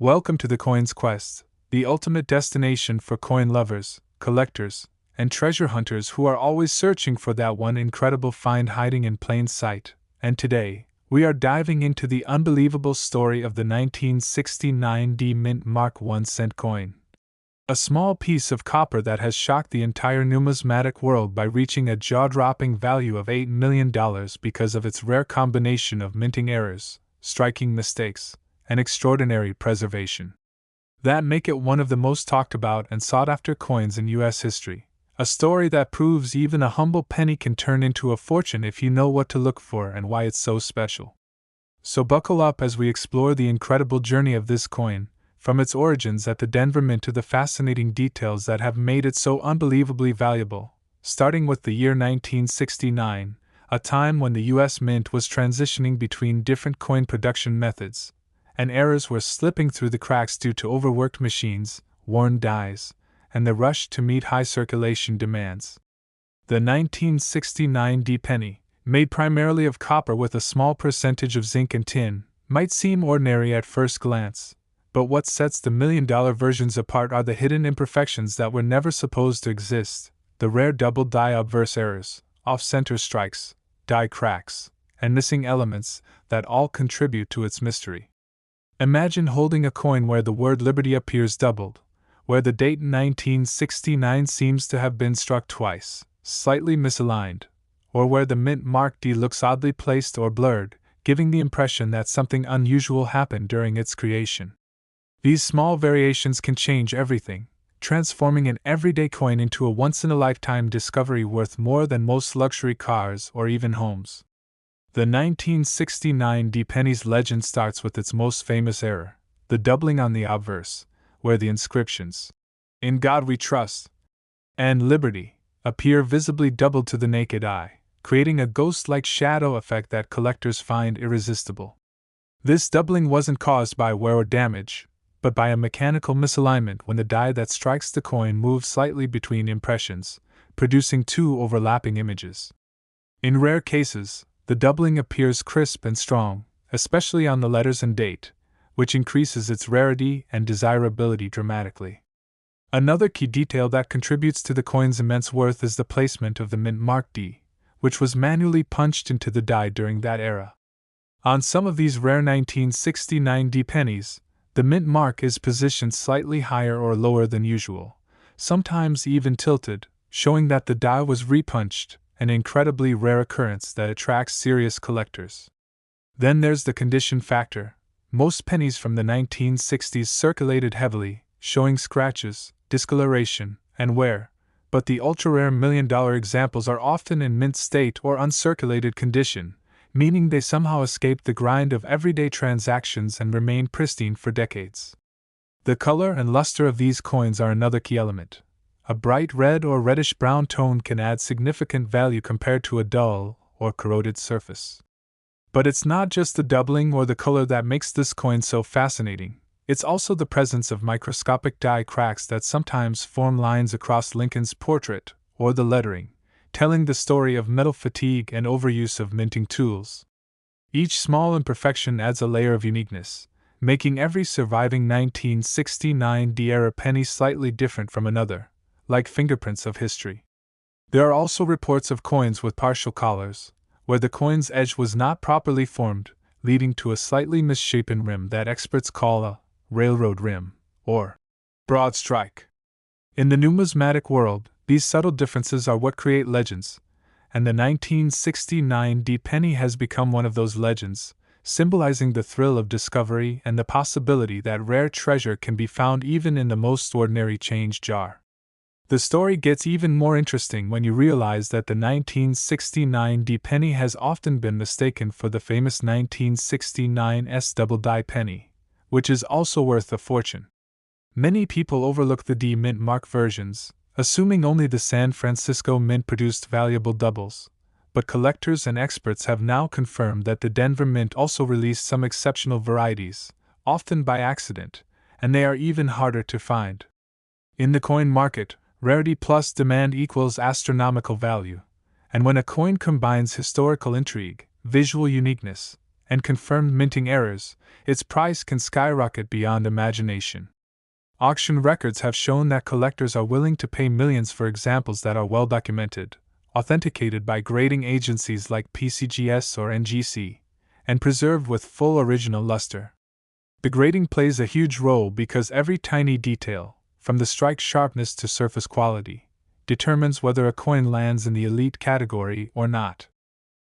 Welcome to the Coins Quest, the ultimate destination for coin lovers, collectors, and treasure hunters who are always searching for that one incredible find hiding in plain sight. And today, we are diving into the unbelievable story of the 1969 D Mint Mark 1 cent coin. A small piece of copper that has shocked the entire numismatic world by reaching a jaw-dropping value of $8 million because of its rare combination of minting errors, striking mistakes, and extraordinary preservation that make it one of the most talked about and sought-after coins in U.S. history. A story that proves even a humble penny can turn into a fortune if you know what to look for and why it's so special. So buckle up as we explore the incredible journey of this coin, from its origins at the Denver Mint to the fascinating details that have made it so unbelievably valuable, starting with the year 1969, a time when the U.S. Mint was transitioning between different coin production methods, and errors were slipping through the cracks due to overworked machines, worn dies, and the rush to meet high circulation demands. The 1969 D penny, made primarily of copper with a small percentage of zinc and tin, might seem ordinary at first glance, but what sets the million-dollar versions apart are the hidden imperfections that were never supposed to exist, the rare double die obverse errors, off-center strikes, die cracks, and missing elements that all contribute to its mystery. Imagine holding a coin where the word Liberty appears doubled, where the date 1969 seems to have been struck twice, slightly misaligned, or where the mint mark D looks oddly placed or blurred, giving the impression that something unusual happened during its creation. These small variations can change everything, transforming an everyday coin into a once-in-a-lifetime discovery worth more than most luxury cars or even homes. The 1969 D penny's legend starts with its most famous error, the doubling on the obverse, where the inscriptions, "In God We Trust," and "Liberty," appear visibly doubled to the naked eye, creating a ghost-like shadow effect that collectors find irresistible. This doubling wasn't caused by wear or damage, but by a mechanical misalignment when the die that strikes the coin moves slightly between impressions, producing two overlapping images. In rare cases, the doubling appears crisp and strong, especially on the letters and date, which increases its rarity and desirability dramatically. Another key detail that contributes to the coin's immense worth is the placement of the mint mark D, which was manually punched into the die during that era. On some of these rare 1969 D pennies, the mint mark is positioned slightly higher or lower than usual, sometimes even tilted, showing that the die was repunched, an incredibly rare occurrence that attracts serious collectors. Then there's the condition factor. Most pennies from the 1960s circulated heavily, showing scratches, discoloration, and wear, but the ultra-rare million-dollar examples are often in mint state or uncirculated condition, meaning they somehow escaped the grind of everyday transactions and remained pristine for decades. The color and luster of these coins are another key element. A bright red or reddish-brown tone can add significant value compared to a dull or corroded surface. But it's not just the doubling or the color that makes this coin so fascinating, it's also the presence of microscopic die cracks that sometimes form lines across Lincoln's portrait, or the lettering, telling the story of metal fatigue and overuse of minting tools. Each small imperfection adds a layer of uniqueness, making every surviving 1969 D-era penny slightly different from another, like fingerprints of history. There are also reports of coins with partial collars, where the coin's edge was not properly formed, leading to a slightly misshapen rim that experts call a railroad rim, or broad strike. In the numismatic world, these subtle differences are what create legends, and the 1969 D penny has become one of those legends, symbolizing the thrill of discovery and the possibility that rare treasure can be found even in the most ordinary change jar. The story gets even more interesting when you realize that the 1969 D penny has often been mistaken for the famous 1969 S double die penny, which is also worth a fortune. Many people overlook the D mint mark versions, assuming only the San Francisco Mint produced valuable doubles, but collectors and experts have now confirmed that the Denver Mint also released some exceptional varieties, often by accident, and they are even harder to find. In the coin market, rarity plus demand equals astronomical value, and when a coin combines historical intrigue, visual uniqueness, and confirmed minting errors, its price can skyrocket beyond imagination. Auction records have shown that collectors are willing to pay millions for examples that are well documented, authenticated by grading agencies like PCGS or NGC, and preserved with full original luster. The grading plays a huge role because every tiny detail, from the strike sharpness to surface quality, determines whether a coin lands in the elite category or not.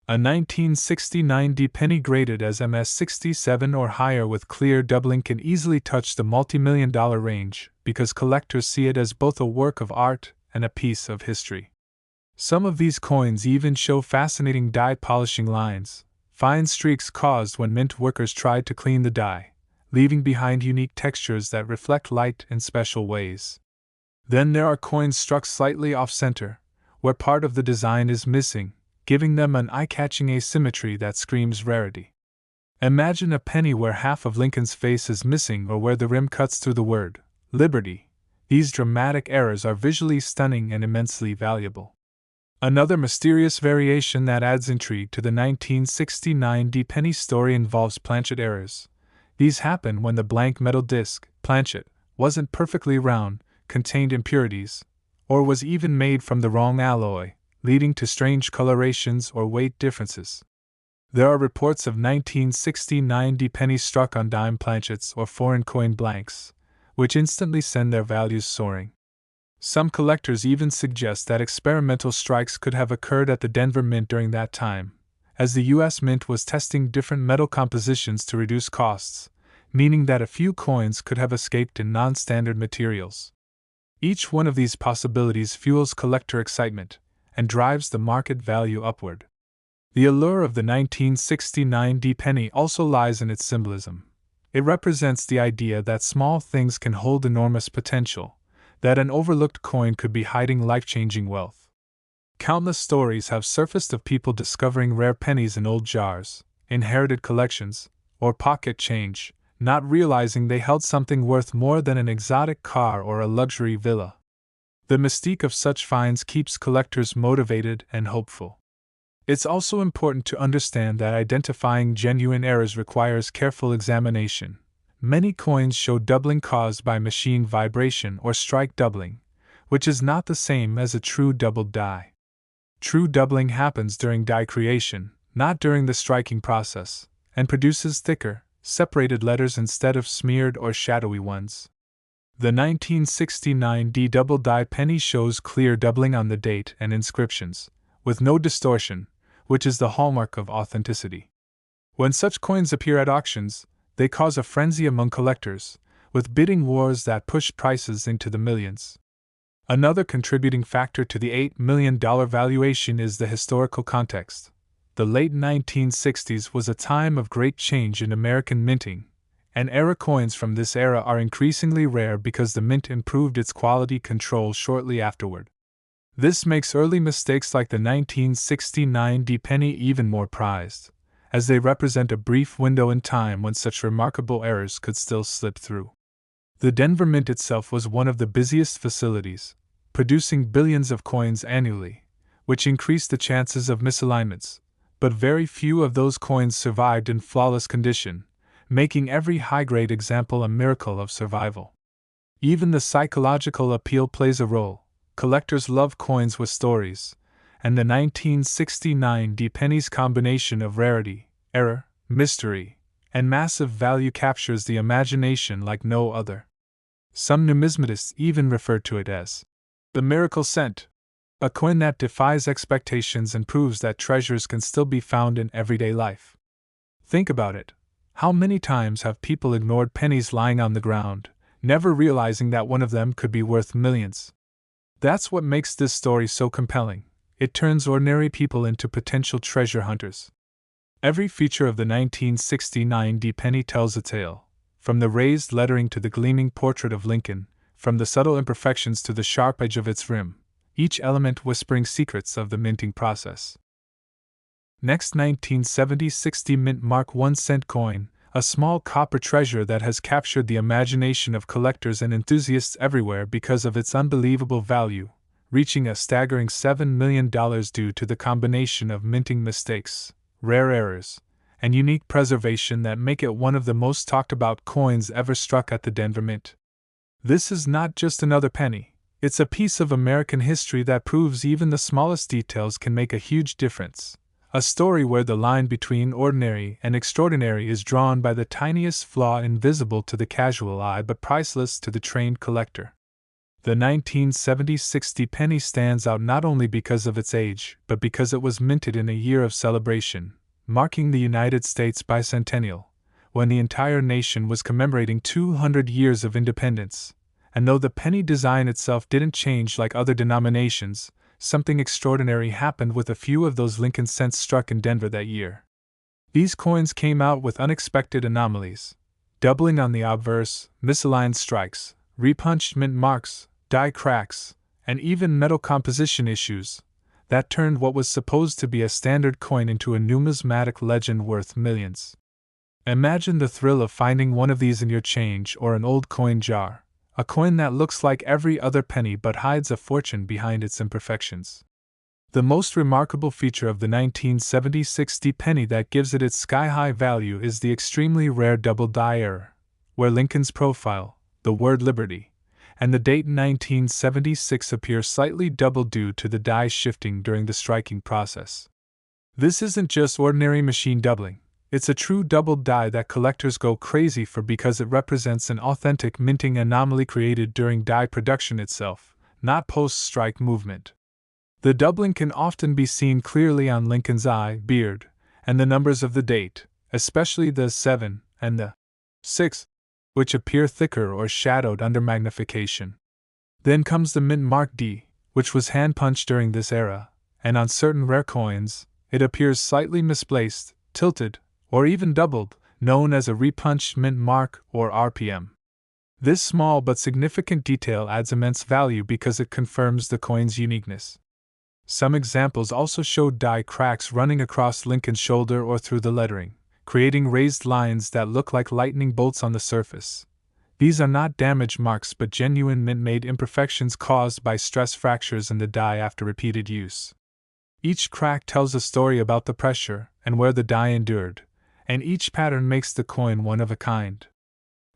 A 1969 D penny graded as MS67 or higher with clear doubling can easily touch the multi-million-dollar range because collectors see it as both a work of art and a piece of history. Some of these coins even show fascinating die polishing lines, fine streaks caused when mint workers tried to clean the die, leaving behind unique textures that reflect light in special ways. Then there are coins struck slightly off-center, where part of the design is missing, giving them an eye-catching asymmetry that screams rarity. Imagine a penny where half of Lincoln's face is missing or where the rim cuts through the word Liberty. These dramatic errors are visually stunning and immensely valuable. Another mysterious variation that adds intrigue to the 1969 D penny story involves planchet errors. These happen when the blank metal disc, planchet, wasn't perfectly round, contained impurities, or was even made from the wrong alloy, leading to strange colorations or weight differences. There are reports of 1969 D pennies struck on dime planchets or foreign coin blanks, which instantly send their values soaring. Some collectors even suggest that experimental strikes could have occurred at the Denver Mint during that time, as the U.S. Mint was testing different metal compositions to reduce costs, meaning that a few coins could have escaped in non-standard materials. Each one of these possibilities fuels collector excitement and drives the market value upward. The allure of the 1969 D penny also lies in its symbolism. It represents the idea that small things can hold enormous potential, that an overlooked coin could be hiding life-changing wealth. Countless stories have surfaced of people discovering rare pennies in old jars, inherited collections, or pocket change, not realizing they held something worth more than an exotic car or a luxury villa. The mystique of such finds keeps collectors motivated and hopeful. It's also important to understand that identifying genuine errors requires careful examination. Many coins show doubling caused by machine vibration or strike doubling, which is not the same as a true doubled die. True doubling happens during die creation, not during the striking process, and produces thicker, separated letters instead of smeared or shadowy ones. The 1969 D double die penny shows clear doubling on the date and inscriptions, with no distortion, which is the hallmark of authenticity. When such coins appear at auctions, they cause a frenzy among collectors, with bidding wars that push prices into the millions. Another contributing factor to the $8 million valuation is the historical context. The late 1960s was a time of great change in American minting, and era coins from this era are increasingly rare because the mint improved its quality control shortly afterward. This makes early mistakes like the 1969 D penny even more prized, as they represent a brief window in time when such remarkable errors could still slip through. The Denver Mint itself was one of the busiest facilities, producing billions of coins annually, which increased the chances of misalignments, but very few of those coins survived in flawless condition, making every high-grade example a miracle of survival. Even the psychological appeal plays a role. Collectors love coins with stories, and the 1969 D penny's combination of rarity, error, mystery, and massive value captures the imagination like no other. Some numismatists even refer to it as the miracle cent, a coin that defies expectations and proves that treasures can still be found in everyday life. Think about it. How many times have people ignored pennies lying on the ground, never realizing that one of them could be worth millions? That's what makes this story so compelling. It turns ordinary people into potential treasure hunters. Every feature of the 1969 D penny tells a tale, from the raised lettering to the gleaming portrait of Lincoln, from the subtle imperfections to the sharp edge of its rim, each element whispering secrets of the minting process. Next, 1970 60 Mint Mark 1 cent coin, a small copper treasure that has captured the imagination of collectors and enthusiasts everywhere because of its unbelievable value, reaching a staggering $7 million due to the combination of minting mistakes, rare errors, and unique preservation that make it one of the most talked about coins ever struck at the Denver Mint. This is not just another penny, it's a piece of American history that proves even the smallest details can make a huge difference. A story where the line between ordinary and extraordinary is drawn by the tiniest flaw invisible to the casual eye but priceless to the trained collector. The 1970 60 penny stands out not only because of its age, but because it was minted in a year of celebration, marking the United States bicentennial, when the entire nation was commemorating 200 years of independence. And though the penny design itself didn't change like other denominations, something extraordinary happened with a few of those Lincoln cents struck in Denver that year. These coins came out with unexpected anomalies: doubling on the obverse, misaligned strikes, repunched mint marks, die cracks, and even metal composition issues that turned what was supposed to be a standard coin into a numismatic legend worth millions. Imagine the thrill of finding one of these in your change or an old coin jar, a coin that looks like every other penny but hides a fortune behind its imperfections. The most remarkable feature of the 1970 60 penny that gives it its sky-high value is the extremely rare double die error, where Lincoln's profile, the word Liberty, and the date 1976 appear slightly double due to the die shifting during the striking process. This isn't just ordinary machine doubling, it's a true doubled die that collectors go crazy for because it represents an authentic minting anomaly created during die production itself, not post-strike movement. The doubling can often be seen clearly on Lincoln's eye, beard, and the numbers of the date, especially the 7 and the 6, which appear thicker or shadowed under magnification. Then comes the mint mark D, which was hand-punched during this era, and on certain rare coins, it appears slightly misplaced, tilted, or even doubled, known as a repunched mint mark or RPM. This small but significant detail adds immense value because it confirms the coin's uniqueness. Some examples also show die cracks running across Lincoln's shoulder or through the lettering, creating raised lines that look like lightning bolts on the surface. These are not damage marks but genuine mint-made imperfections caused by stress fractures in the die after repeated use. Each crack tells a story about the pressure and where the die endured, and each pattern makes the coin one of a kind.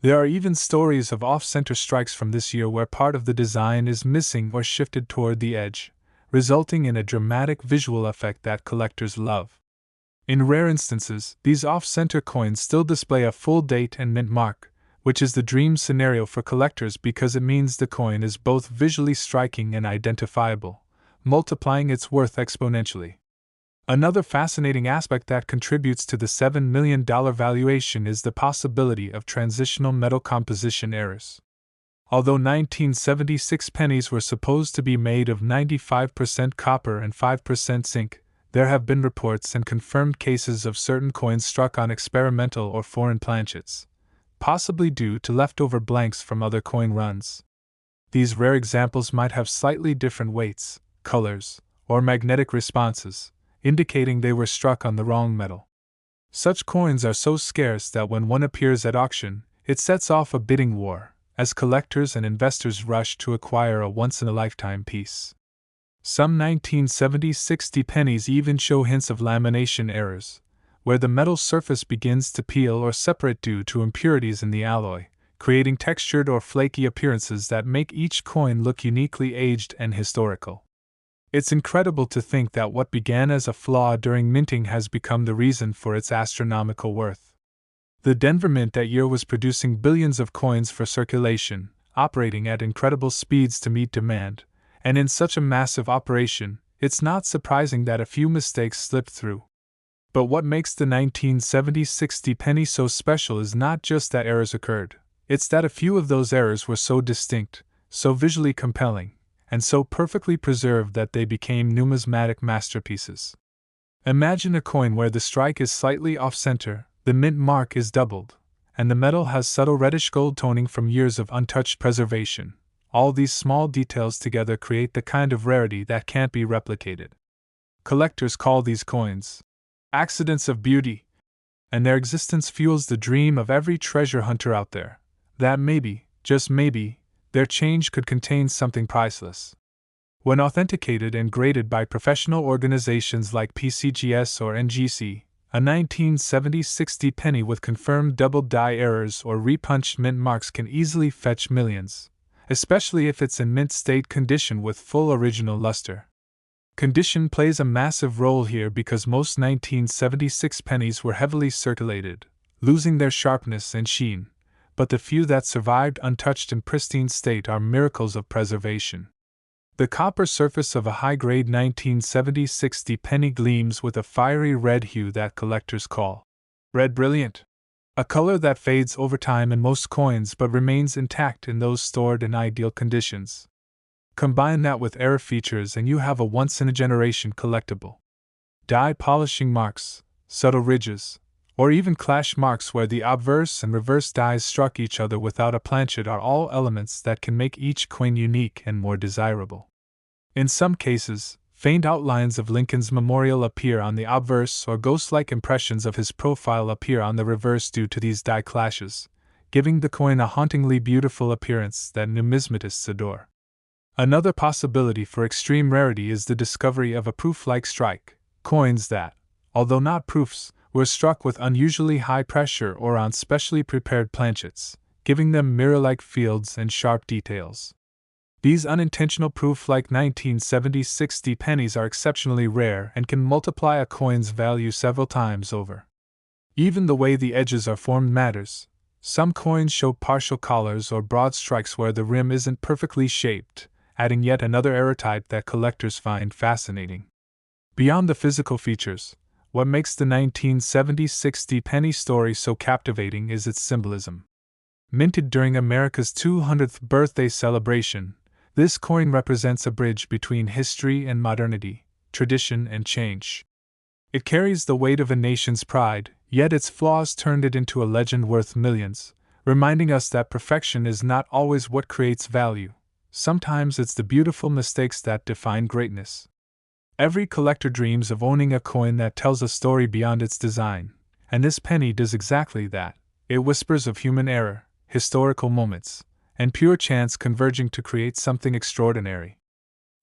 There are even stories of off-center strikes from this year where part of the design is missing or shifted toward the edge, resulting in a dramatic visual effect that collectors love. In rare instances, these off-center coins still display a full date and mint mark, which is the dream scenario for collectors because it means the coin is both visually striking and identifiable, multiplying its worth exponentially. Another fascinating aspect that contributes to the $7 million valuation is the possibility of transitional metal composition errors. Although 1976 pennies were supposed to be made of 95% copper and 5% zinc, there have been reports and confirmed cases of certain coins struck on experimental or foreign planchets, possibly due to leftover blanks from other coin runs. These rare examples might have slightly different weights, colors, or magnetic responses, indicating they were struck on the wrong metal. Such coins are so scarce that when one appears at auction, it sets off a bidding war, as collectors and investors rush to acquire a once-in-a-lifetime piece. Some 1970 60 pennies even show hints of lamination errors, where the metal surface begins to peel or separate due to impurities in the alloy, creating textured or flaky appearances that make each coin look uniquely aged and historical. It's incredible to think that what began as a flaw during minting has become the reason for its astronomical worth. The Denver Mint that year was producing billions of coins for circulation, operating at incredible speeds to meet demand, and in such a massive operation, it's not surprising that a few mistakes slipped through. But what makes the 1970 60 penny so special is not just that errors occurred, it's that a few of those errors were so distinct, so visually compelling, and so perfectly preserved that they became numismatic masterpieces. Imagine a coin where the strike is slightly off-center, the mint mark is doubled, and the metal has subtle reddish gold toning from years of untouched preservation. All these small details together create the kind of rarity that can't be replicated. Collectors call these coins accidents of beauty, and their existence fuels the dream of every treasure hunter out there, that maybe, just maybe, their change could contain something priceless. When authenticated and graded by professional organizations like PCGS or NGC, A 1970-60 penny with confirmed double die errors or repunched mint marks can easily fetch millions, especially if it's in mint state condition with full original luster. Condition plays a massive role here because most 1976 pennies were heavily circulated, losing their sharpness and sheen, but the few that survived untouched in pristine state are miracles of preservation. The copper surface of a high-grade 1970-60 penny gleams with a fiery red hue that collectors call red brilliant, a color that fades over time in most coins but remains intact in those stored in ideal conditions. Combine that with error features and you have a once-in-a-generation collectible. Die polishing marks, subtle ridges, or even clash marks where the obverse and reverse dies struck each other without a planchet are all elements that can make each coin unique and more desirable. In some cases, faint outlines of Lincoln's memorial appear on the obverse or ghost-like impressions of his profile appear on the reverse due to these die clashes, giving the coin a hauntingly beautiful appearance that numismatists adore. Another possibility for extreme rarity is the discovery of a proof-like strike, coins that, although not proofs, were struck with unusually high pressure or on specially prepared planchets, giving them mirror-like fields and sharp details. These unintentional proof-like 1970-60 pennies are exceptionally rare and can multiply a coin's value several times over. Even the way the edges are formed matters. Some coins show partial collars or broad strikes where the rim isn't perfectly shaped, adding yet another error type that collectors find fascinating. Beyond the physical features, what makes the 1970-60 penny story so captivating is its symbolism. Minted during America's 200th birthday celebration, this coin represents a bridge between history and modernity, tradition and change. It carries the weight of a nation's pride, yet its flaws turned it into a legend worth millions, reminding us that perfection is not always what creates value. Sometimes it's the beautiful mistakes that define greatness. Every collector dreams of owning a coin that tells a story beyond its design, and this penny does exactly that. It whispers of human error, historical moments, and pure chance converging to create something extraordinary.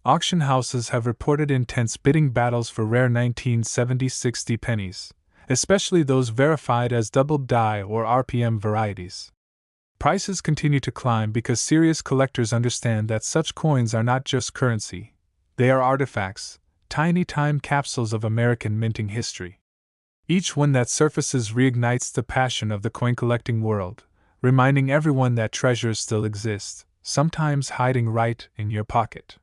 Auction houses have reported intense bidding battles for rare 1970-60 pennies, especially those verified as double die or RPM varieties. Prices continue to climb because serious collectors understand that such coins are not just currency, they are artifacts, tiny time capsules of American minting history. Each one that surfaces reignites the passion of the coin collecting world, reminding everyone that treasures still exist, sometimes hiding right in your pocket.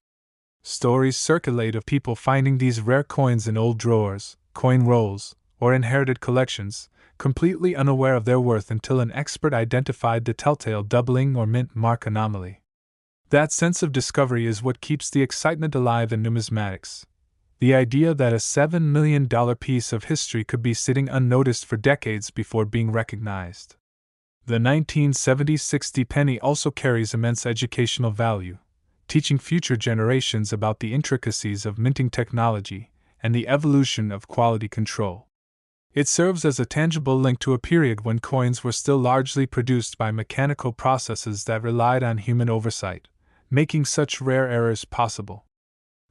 Stories circulate of people finding these rare coins in old drawers, coin rolls, or inherited collections, completely unaware of their worth until an expert identified the telltale doubling or mint mark anomaly. That sense of discovery is what keeps the excitement alive in numismatics. The idea that a $7 million piece of history could be sitting unnoticed for decades before being recognized. The 1970-60 penny also carries immense educational value, teaching future generations about the intricacies of minting technology and the evolution of quality control. It serves as a tangible link to a period when coins were still largely produced by mechanical processes that relied on human oversight, making such rare errors possible.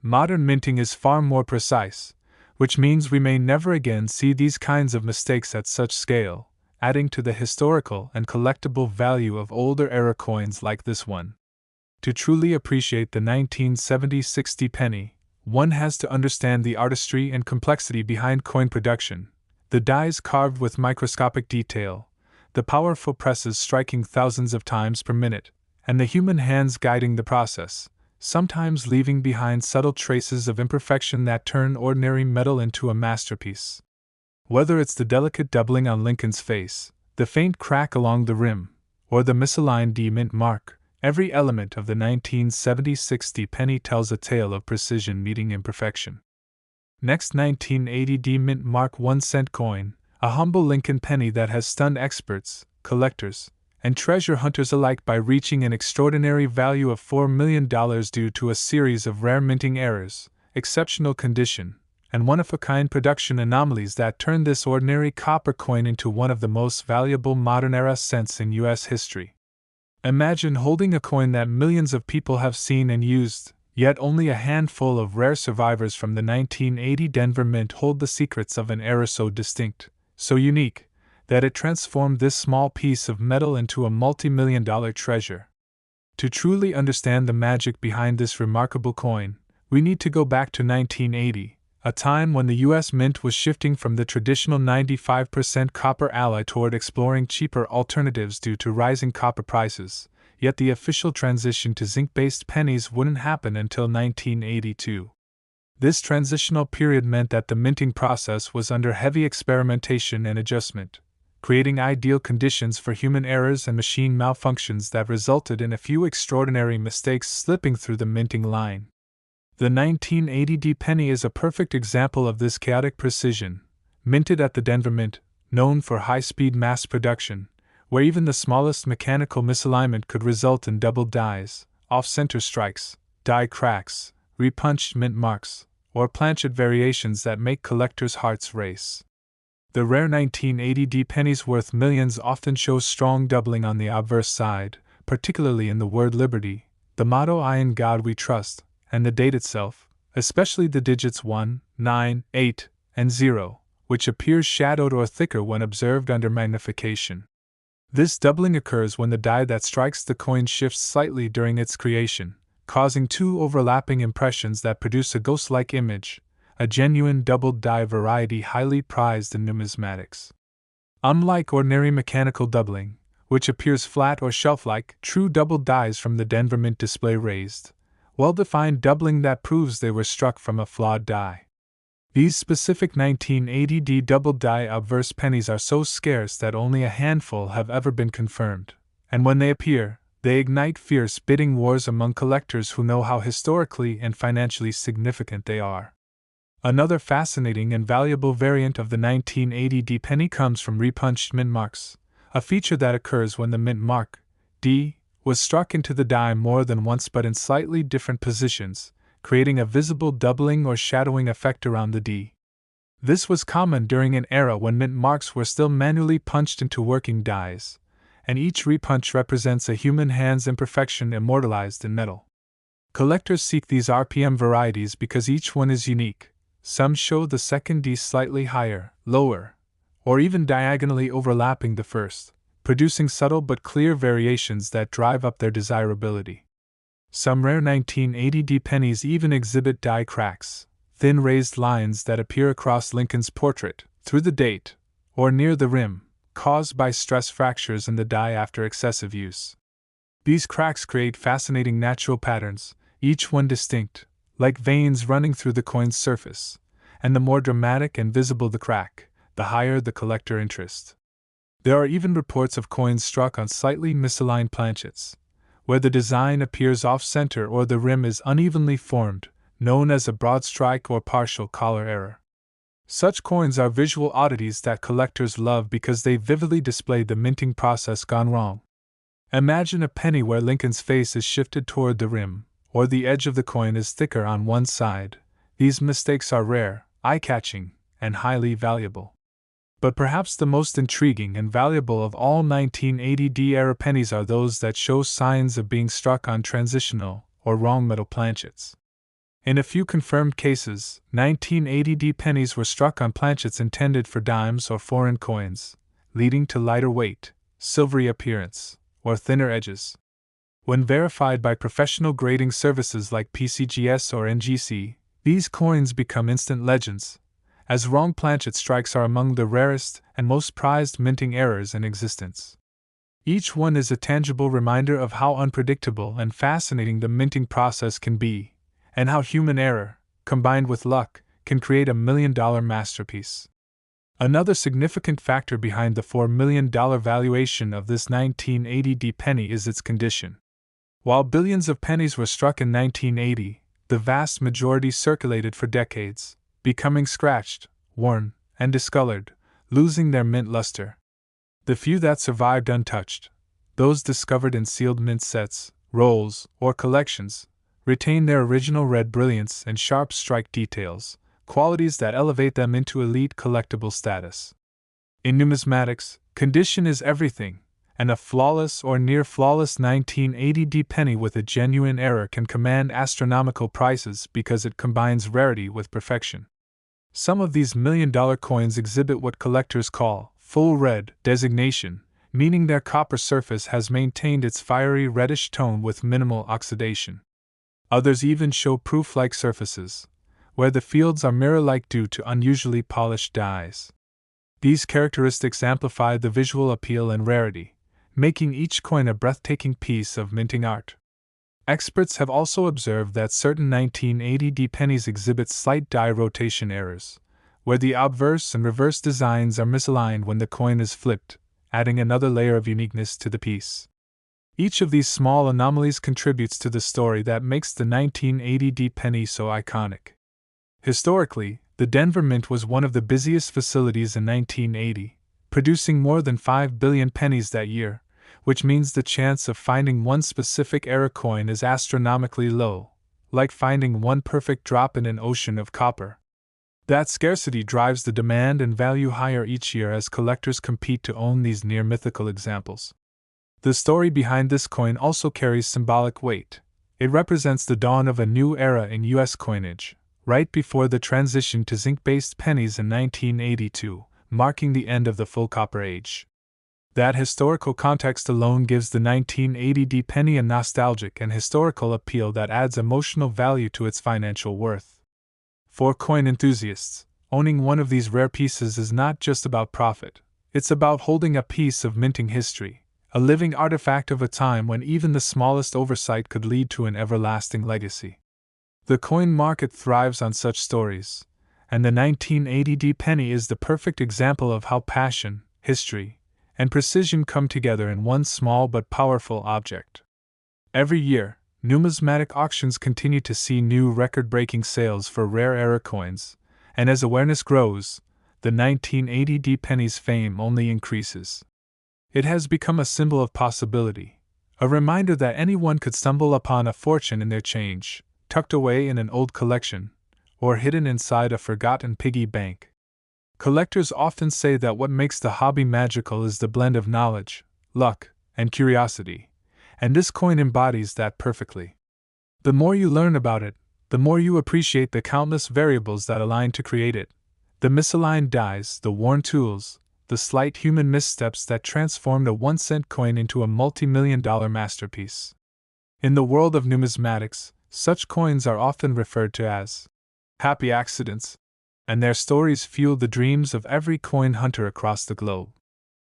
Modern minting is far more precise, which means we may never again see these kinds of mistakes at such scale, adding to the historical and collectible value of older era coins like this one. To truly appreciate the 1970-60 penny, one has to understand the artistry and complexity behind coin production. The dies carved with microscopic detail, the powerful presses striking thousands of times per minute, and the human hands guiding the process, sometimes leaving behind subtle traces of imperfection that turn ordinary metal into a masterpiece. Whether it's the delicate doubling on Lincoln's face, the faint crack along the rim, or the misaligned D mint mark, every element of the 1970-60 penny tells a tale of precision meeting imperfection. Next, 1980 D Mint Mark 1 cent coin, a humble Lincoln penny that has stunned experts, collectors, and treasure hunters alike by reaching an extraordinary value of $4 million due to a series of rare minting errors, exceptional condition, and one-of-a-kind production anomalies that turned this ordinary copper coin into one of the most valuable modern-era cents in U.S. history. Imagine holding a coin that millions of people have seen and used, Yet only a handful of rare survivors from the 1980 Denver Mint hold the secrets of an era so distinct, so unique, that it transformed this small piece of metal into a multi-million-dollar treasure. To truly understand the magic behind this remarkable coin, we need to go back to 1980, a time when the U.S. Mint was shifting from the traditional 95% copper alloy toward exploring cheaper alternatives due to rising copper prices, yet the official transition to zinc-based pennies wouldn't happen until 1982. This transitional period meant that the minting process was under heavy experimentation and adjustment, creating ideal conditions for human errors and machine malfunctions that resulted in a few extraordinary mistakes slipping through the minting line. The 1980 penny is a perfect example of this chaotic precision, minted at the Denver Mint, known for high-speed mass production, where even the smallest mechanical misalignment could result in doubled dies, off-center strikes, die cracks, repunched mint marks, or planchet variations that make collectors' hearts race. The rare 1980 pennies worth millions often show strong doubling on the obverse side, particularly in the word liberty, the motto "I in God we trust," and the date itself, especially the digits 1, 9, 8, and 0, which appears shadowed or thicker when observed under magnification. This doubling occurs when the die that strikes the coin shifts slightly during its creation, causing two overlapping impressions that produce a ghost-like image, a genuine doubled die variety highly prized in numismatics. Unlike ordinary mechanical doubling, which appears flat or shelf-like, true doubled dies from the Denver Mint display raised, well-defined doubling that proves they were struck from a flawed die. These specific 1980 doubled die obverse pennies are so scarce that only a handful have ever been confirmed, and when they appear, they ignite fierce bidding wars among collectors who know how historically and financially significant they are. Another fascinating and valuable variant of the 1980 penny comes from repunched mint marks, a feature that occurs when the mint mark, D, was struck into the die more than once but in slightly different positions, creating a visible doubling or shadowing effect around the D. This was common during an era when mint marks were still manually punched into working dies, and each repunch represents a human hand's imperfection immortalized in metal. Collectors seek these RPM varieties because each one is unique. Some show the second D slightly higher, lower, or even diagonally overlapping the first, producing subtle but clear variations that drive up their desirability. Some rare 1980 pennies even exhibit die cracks, thin raised lines that appear across Lincoln's portrait, through the date, or near the rim, caused by stress fractures in the die after excessive use. These cracks create fascinating natural patterns, each one distinct, like veins running through the coin's surface, and the more dramatic and visible the crack, the higher the collector interest. There are even reports of coins struck on slightly misaligned planchets, where the design appears off-center or the rim is unevenly formed, known as a broad strike or partial collar error. Such coins are visual oddities that collectors love because they vividly display the minting process gone wrong. Imagine a penny where Lincoln's face is shifted toward the rim, or the edge of the coin is thicker on one side. These mistakes are rare, eye-catching, and highly valuable. But perhaps the most intriguing and valuable of all 1980-era pennies are those that show signs of being struck on transitional or wrong metal planchets. In a few confirmed cases, 1980 pennies were struck on planchets intended for dimes or foreign coins, leading to lighter weight, silvery appearance, or thinner edges. When verified by professional grading services like PCGS or NGC, these coins become instant legends, as wrong planchet strikes are among the rarest and most prized minting errors in existence. Each one is a tangible reminder of how unpredictable and fascinating the minting process can be, and how human error, combined with luck, can create $1 million masterpiece. Another significant factor behind the $4 million valuation of this 1980 penny is its condition. While billions of pennies were struck in 1980, the vast majority circulated for decades, becoming scratched, worn, and discolored, losing their mint luster. The few that survived untouched, those discovered in sealed mint sets, rolls, or collections, retain their original red brilliance and sharp strike details, qualities that elevate them into elite collectible status. In numismatics, condition is everything, and a flawless or near-flawless 1980 penny with a genuine error can command astronomical prices because it combines rarity with perfection. Some of these million-dollar coins exhibit what collectors call full red designation, meaning their copper surface has maintained its fiery reddish tone with minimal oxidation. Others even show proof-like surfaces, where the fields are mirror-like due to unusually polished dies. These characteristics amplify the visual appeal and rarity, making each coin a breathtaking piece of minting art. Experts have also observed that certain 1980 pennies exhibit slight die rotation errors, where the obverse and reverse designs are misaligned when the coin is flipped, adding another layer of uniqueness to the piece. Each of these small anomalies contributes to the story that makes the 1980 penny so iconic. Historically, the Denver Mint was one of the busiest facilities in 1980, producing more than 5 billion pennies that year, which means the chance of finding one specific era coin is astronomically low, like finding one perfect drop in an ocean of copper. That scarcity drives the demand and value higher each year as collectors compete to own these near-mythical examples. The story behind this coin also carries symbolic weight. It represents the dawn of a new era in U.S. coinage, right before the transition to zinc-based pennies in 1982, marking the end of the full copper age. That historical context alone gives the 1980 penny a nostalgic and historical appeal that adds emotional value to its financial worth. For coin enthusiasts, owning one of these rare pieces is not just about profit, it's about holding a piece of minting history, a living artifact of a time when even the smallest oversight could lead to an everlasting legacy. The coin market thrives on such stories, and the 1980 penny is the perfect example of how passion, history, and precision come together in one small but powerful object. Every year, numismatic auctions continue to see new record-breaking sales for rare era coins, and as awareness grows, the 1980 penny's fame only increases. It has become a symbol of possibility, a reminder that anyone could stumble upon a fortune in their change, tucked away in an old collection, or hidden inside a forgotten piggy bank. Collectors often say that what makes the hobby magical is the blend of knowledge, luck, and curiosity, and this coin embodies that perfectly. The more you learn about it, the more you appreciate the countless variables that align to create it. The misaligned dies, the worn tools, the slight human missteps that transformed a 1-cent coin into a multi-million-dollar masterpiece. In the world of numismatics, such coins are often referred to as happy accidents, and their stories fuel the dreams of every coin hunter across the globe.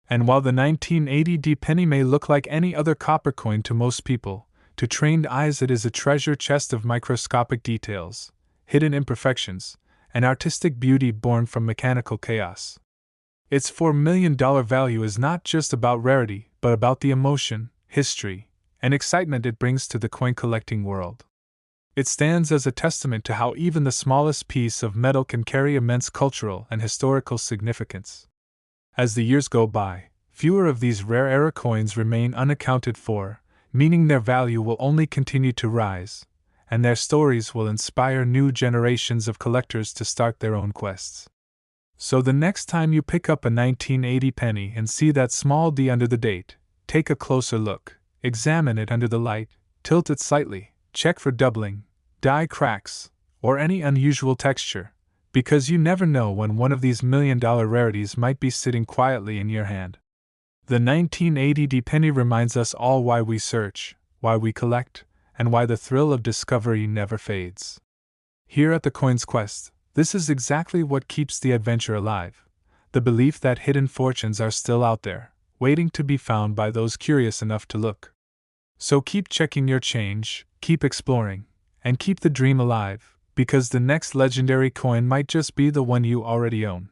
And while the 1980 penny may look like any other copper coin to most people, to trained eyes it is a treasure chest of microscopic details, hidden imperfections, and artistic beauty born from mechanical chaos. Its $4 million value is not just about rarity, but about the emotion, history, and excitement it brings to the coin collecting world. It stands as a testament to how even the smallest piece of metal can carry immense cultural and historical significance. As the years go by, fewer of these rare era coins remain unaccounted for, meaning their value will only continue to rise, and their stories will inspire new generations of collectors to start their own quests. So the next time you pick up a 1980 penny and see that small D under the date, take a closer look, examine it under the light, tilt it slightly, check for doubling, die cracks, or any unusual texture, because you never know when one of these million-dollar rarities might be sitting quietly in your hand. The 1980 penny reminds us all why we search, why we collect, and why the thrill of discovery never fades. Here at the Coins Quest, this is exactly what keeps the adventure alive, the belief that hidden fortunes are still out there, waiting to be found by those curious enough to look. So keep checking your change, keep exploring, and keep the dream alive, because the next legendary coin might just be the one you already own.